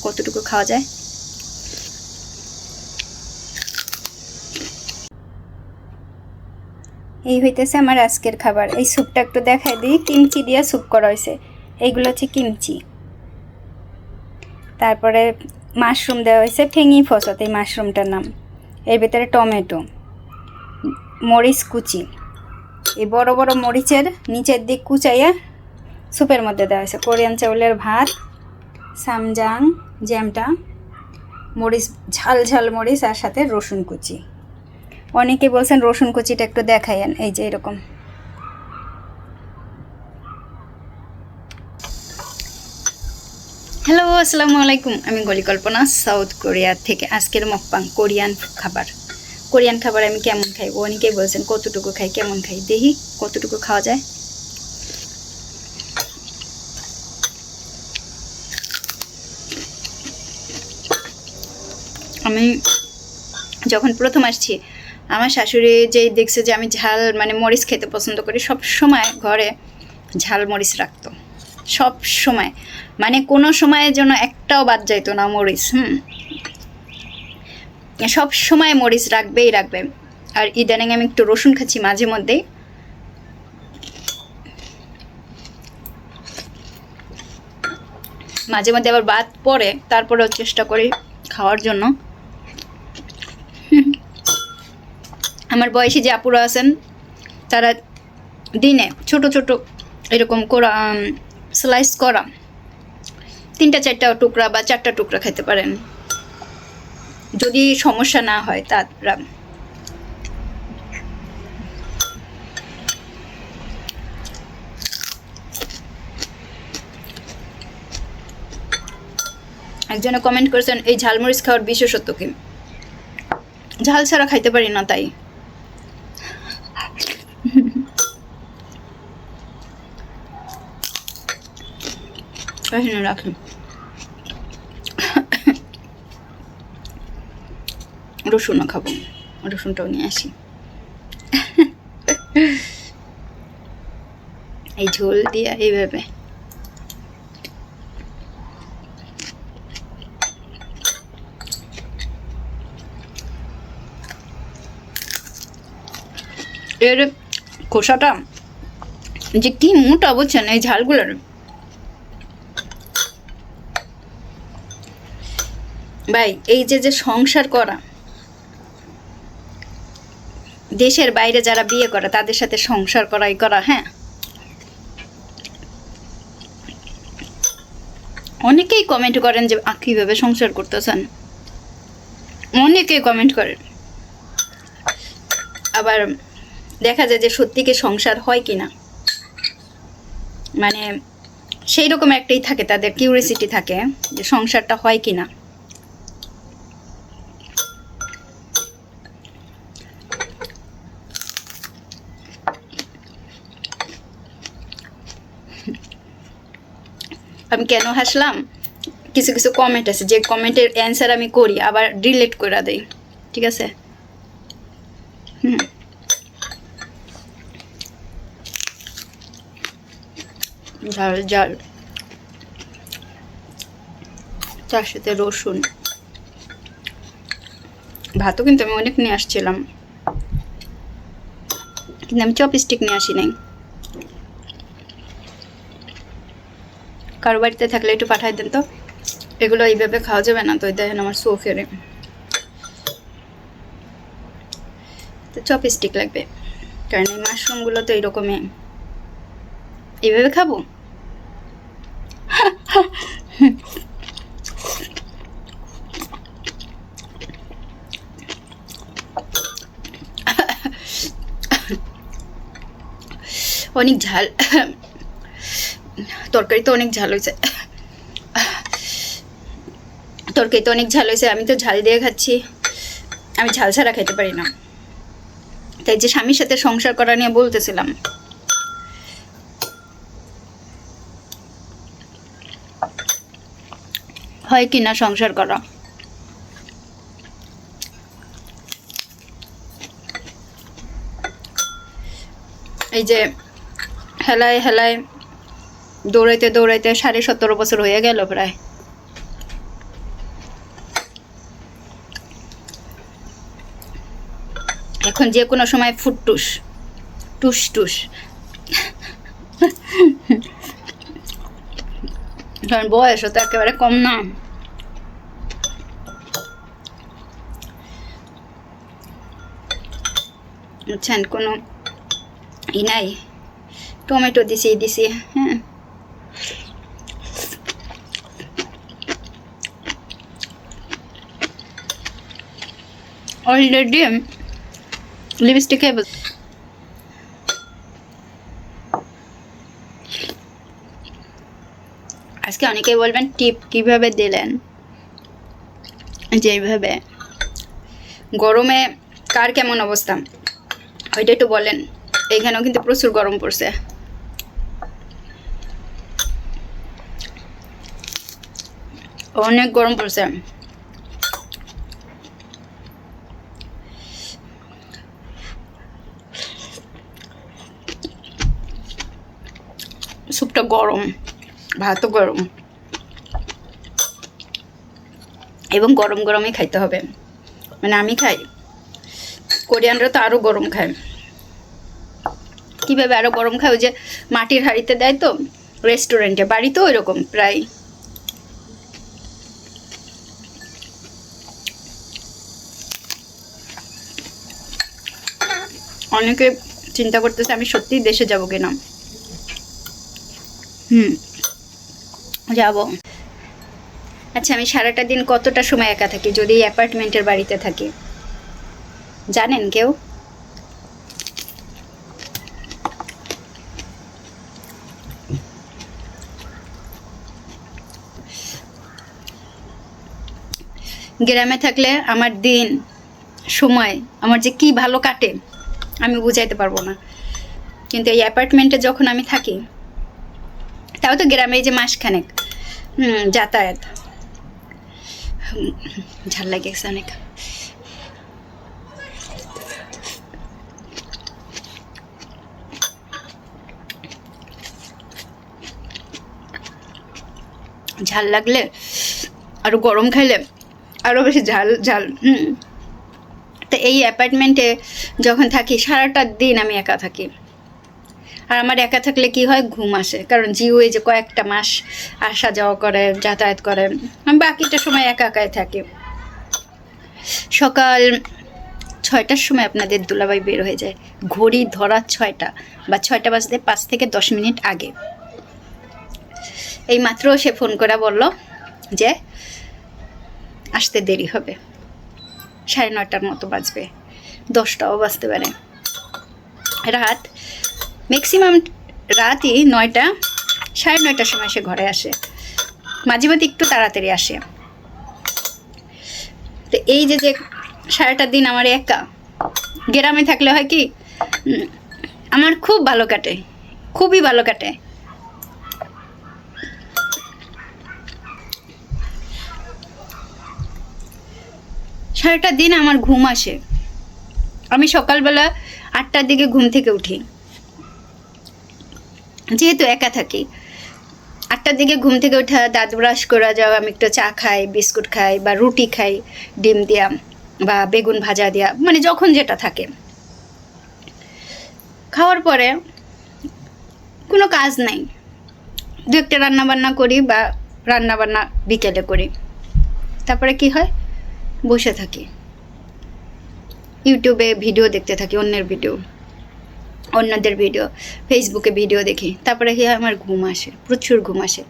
কতটুকু খাওয়া যায়। এই হইতেছে আমার আজকের খাবার। এই স্যুপটা একটু দেখাই দিই। কিমচি দিয়ে স্যুপ করা হয়েছে। এইগুলো হচ্ছে কিমচি। তারপরে মাশরুম দেওয়া হয়েছে, ফেঙি ফসত এই মাশরুমটার নাম। এর ভিতরে টমেটো, মরিচ কুচি, এই বড় বড় মরিচের নিচের দিক কুচাইয়া স্যুপের মধ্যে দেওয়া হয়েছে। কোরিয়ান চাউলের ভাত, সামজাং জ্যামটা, মরিচ, ঝাল ঝাল মরিচ, আর সাথে রসুন কুচি। অনেকে বলছেন রসুন কুচিটা একটু দেখাইয়েন। এই যে এরকম। হ্যালো, আসসালামু আলাইকুম। আমি গলিকল্পনা, সাউথ কোরিয়া থেকে। আজকের মকবাং কোরিয়ান খাবার। কোরিয়ান খাবার আমি কেমন খাই, অনেকেই বলছেন কতটুকু খাই, কেমন খাই। দেখি কতটুকু খাওয়া যায়। আমি যখন প্রথম আসছি, আমার শাশুড়ি যেই দেখছে যে আমি ঝাল মানে মরিচ খেতে পছন্দ করি, সব সময় ঘরে ঝাল মরিচ রাখতো। সব সময়, মানে কোনো সময়ের জন্য একটাও বাদ যাইতো না মরিচ। সব সময় মরিচ রাখবেই রাখবে। আর ইদানিং আমি একটু রসুন খাচ্ছি মাঝে মধ্যেই। মাঝে মধ্যে আবার বাদ পড়ে, তারপরেও চেষ্টা করি খাওয়ার জন্য। আমার বয়সী যে আপুরা আছেন, তারা দিনে ছোট ছোট এরকম করা স্লাইস করা 3-4টা টুকরা বা 4টা টুকরা খেতে পারেন, যদি সমস্যা না হয়। তারা একজনে কমেন্ট করেছেন এই ঝালমরিচ খাওয়ার বিশেষত্ব কি। ঝাল ছাড়া খাইতে পারি না, তাই। রাখি, রসুনও খাবো, রসুনটাও নিয়ে আসি। এই ঝোল দিয়ে এইভাবে এর খোসাটা যে কি মোটা, বুঝছেন, এই ঝালগুলোর। ভাই, এই যে সংসার করা, দেশের বাইরে যারা বিয়ে করে তাদের সাথে সংসার করাই করা। হ্যাঁ, অনেকেই কমেন্ট করেন যে কিভাবে সংসার করতেছেন, অনেকেই কমেন্ট করেন। আবার দেখা যায় যে সত্যিকে সংসার হয় কিনা, মানে সেই রকম একটাই থাকে, তাদের কিউরিয়াসিটি থাকে যে সংসারটা হয় কিনা। আমি কেন হাসলাম, কিছু কিছু কমেন্ট আছে যে কমেন্টের অ্যান্সার আমি করি আবার ডিলিট করে দেই, ঠিক আছে। ঝাল ঝাল, তার সাথে রসুন। ভাতও কিন্তু আমি অনেক নিয়ে আসছিলাম, কিন্তু আমি চপস্টিক নিয়ে আসি নাই। কারো বাড়িতে থাকলে একটু পাঠাই দেন তো। এগুলো এইভাবে খাওয়া যাবে না তো। দেখেন আমার সোফেরে তো চপস্টিক লাগবে, কারণ এই মাশরুমগুলো তো এইরকমই। এইভাবে খাবো। অনেক ঝাল, তরকারি তো অনেক ঝাল হয়েছে, তরকারি তো অনেক ঝাল হয়েছে। আমি তো ঝাল দিয়ে খাচ্ছি, আমি ঝাল ছাড়া খেতে পারি না। তাই যে স্বামীর সাথে সংসার করা নিয়ে বলতেছিলাম, হয় কি না সংসার করা। এই যে হেলায় হেলায় দৌড়াইতে দৌড়াইতে 17.5 বছর হয়ে গেল প্রায়। এখন যে কোনো সময় ফুটটুস টুস টুস, কারণ বয়সও তো একেবারে কম না। বুঝছেন, কোনো ই নাই, টমেটো দিছি। হ্যাঁ, অলরেডি লিপস্টিক আজকে অনেকেই বলবেন টিপ কিভাবে দিলেন, যেভাবে গরমে কার কেমন অবস্থা ওইটা একটু বলেন। এইখানেও কিন্তু প্রচুর গরম পড়ছে। অনেক গরম পড়ছে। স্যুপটা গরম, ভাতও গরম, এবং গরম গরমই খাইতে হবে। মানে আমি খাই, কোরিয়ানরা তো আরও গরম খায়। কীভাবে আরও গরম খায়? ওই যে মাটির হাঁড়িতে দেয় তো রেস্টুরেন্টে, বাড়িতেও এরকম প্রায়। অনেকে চিন্তা করতেছে আমি সত্যিই দেশে যাবো কিনা। যাব। আচ্ছা, আমি সারাটা দিন কতটা সময় একা থাকি যদি অ্যাপার্টমেন্টের বাড়িতে থাকি জানেন কেউ? গ্রামে থাকলে আমার দিন সময় আমার যে কি ভালো কাটে আমি বুঝাইতে পারবো না। কিন্তু এই অ্যাপার্টমেন্টে যখন আমি থাকি, তাও তো গ্রামে যে মাসখানেক যাতায়াত, ঝাল লাগেছে অনেক। ঝাল লাগলে আরো গরম খাইলে আরো বেশি ঝাল ঝাল। তো এই অ্যাপার্টমেন্টে যখন থাকি সারাটা দিন আমি একা থাকি। আর আমার একা থাকলে কি হয়, ঘুম আসে। কারণ জিও এই যে কয়েকটা মাস আসা যাওয়া করে, যাতায়াত করে, আমি বাকিটা সময় একা একাই থাকি। সকাল 6টার সময় আপনাদের দুলাভাই বের হয়ে যায়, ঘড়ি ধরা 6টা বা 6টা বাজতে 5 থেকে 10 মিনিট আগে। এই মাত্র সে ফোন করে বলল যে আসতে দেরি হবে, 9:30টার মতো বাজবে, 10টাও বাজতে পারে। রাত ম্যাক্সিমাম রাতই 9টা 9:30টার সময় সে ঘরে আসে, মাঝে মাঝে একটু তাড়াতাড়ি আসে। তো এই যে সারাটা দিন আমার একা, গ্রামে থাকলে হয় কি আমার খুব ভালো কাটে, খুবই ভালো কাটে। সারাটা দিন আমার ঘুম আসে। আমি সকালবেলা 8টার দিকে ঘুম থেকে উঠি, যেহেতু একা থাকি। 8টার দিকে ঘুম থেকে উঠা, দাঁত ব্রাশ করা যাও, আমি একটু চা খাই, বিস্কুট খাই বা রুটি খাই ডিম দিয়া বা বেগুন ভাজা দিয়া, মানে যখন যেটা থাকে। খাওয়ার পরে কোনো কাজ নাই, দু একটা রান্নাবান্না করি বা রান্নাবান্না বিকেলে করি। তারপরে কি হয়, বসে থাকি, ইউটিউবে ভিডিও দেখতে থাকি, অন্যদের ভিডিও, ফেসবুকে ভিডিও দেখি। তারপরে কি হয়, আমার ঘুম আসে, প্রচুর ঘুম আসে,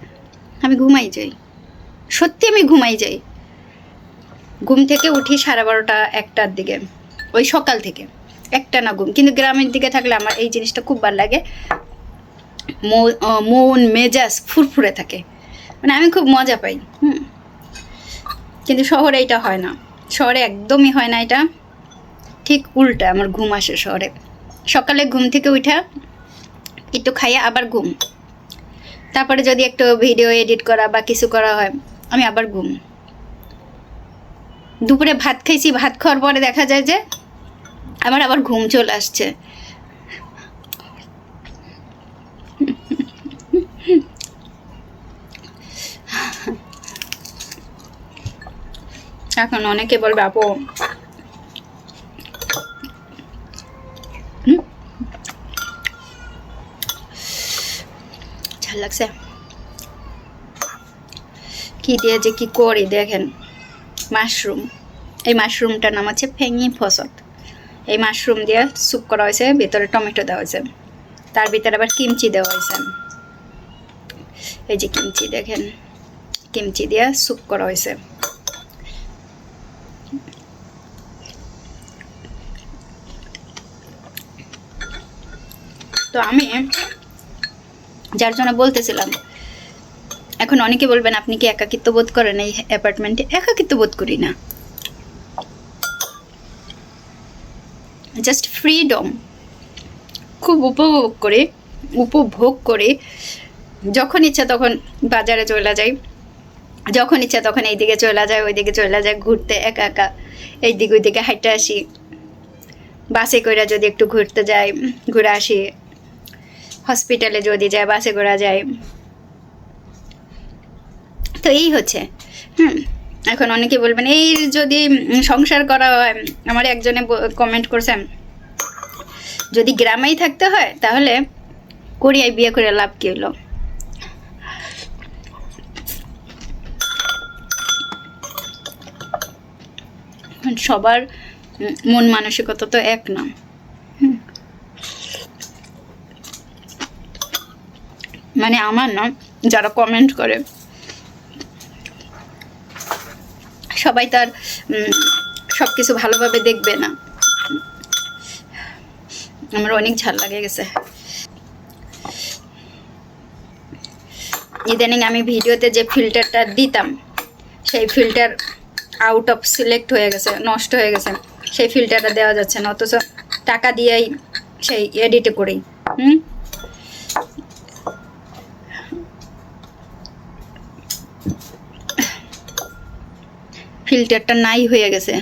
আমি ঘুমাই যাই। সত্যি আমি ঘুমাই যাই। ঘুম থেকে উঠি 12:30 1টার দিকে, ওই সকাল থেকে একটা না ঘুম। কিন্তু গ্রামের দিকে থাকলে আমার এই জিনিসটা খুব ভালো লাগে, মন মেজাজ ফুরফুরে থাকে, মানে আমি খুব মজা পাই। কিন্তু শহরে এটা হয় না, শহরে একদমই হয় না এটা, ঠিক উল্টা। আমার ঘুম আসে শহরে, সকালে ঘুম থেকে উঠা একটু খাইয়া আবার ঘুম, তারপরে যদি একটু ভিডিও এডিট করা বা কিছু করা হয় আমি আবার ঘুম। দুপুরে ভাত খাইছি, ভাত খাওয়ার পরে দেখা যায় যে আমার আবার ঘুম চলে আসছে। এখন অনেকে বলবে আপু ভালো লাগছে। কি দিয়ে যে কি করি দেখেন, মাশরুম, এই মাশরুমটার নাম হচ্ছে ফেঙি ফসত। এই মাশরুম দিয়ে স্যুপ করা হয়েছে, ভিতরে টমেটো দেওয়া হয়েছে, তার ভিতরে আবার কিমচি দেওয়া হয়েছে। এই যে কিমচি দেখেন, কিমচি দিয়ে স্যুপ করা হয়েছে। তো আমি যার জন্য বলতেছিলাম, এখন অনেকে বলবেন আপনি কি একাকিত্ব বোধ করেন এই অ্যাপার্টমেন্টে? একাকিত্ব বোধ করি না, জাস্ট ফ্রিডম খুব উপভোগ করি। যখন ইচ্ছা তখন বাজারে চলে যাই, যখন ইচ্ছা তখন এইদিকে চলে যায়, ওইদিকে চলে যায় ঘুরতে, একা একা এইদিকে ওইদিকে হাঁটতে আসি। বাসে করে যদি একটু ঘুরতে যাই, ঘুরে আসি। হসপিটালে যদি যায় বাসে করে যায়। তো এই হচ্ছে। এখন অনেকে বলবেন এই যদি সংসার করা হয়, আমার একজনে কমেন্ট করছেন যদি গ্রামেই থাকতে হয় তাহলে কোরিয়ায় বিয়ে করে লাভ কি হলো? সবার মন মানসিকতা তো এক না। মানে আমার না, যারা কমেন্ট করে সবাই তার সব কিছু ভালোভাবে দেখবে না। আমার অনেক ঝাল লাগে গেছে। ইদানিং আমি ভিডিওতে যে ফিল্টারটা দিতাম, সেই ফিল্টার আউট অফ সিলেক্ট হয়ে গেছে, নষ্ট হয়ে গেছে। সেই ফিল্টারটা দেওয়া যাচ্ছে না, অথচ টাকা দিয়েই সেই এডিট করি। ফিল্টারটা নাই হয়ে গেছে।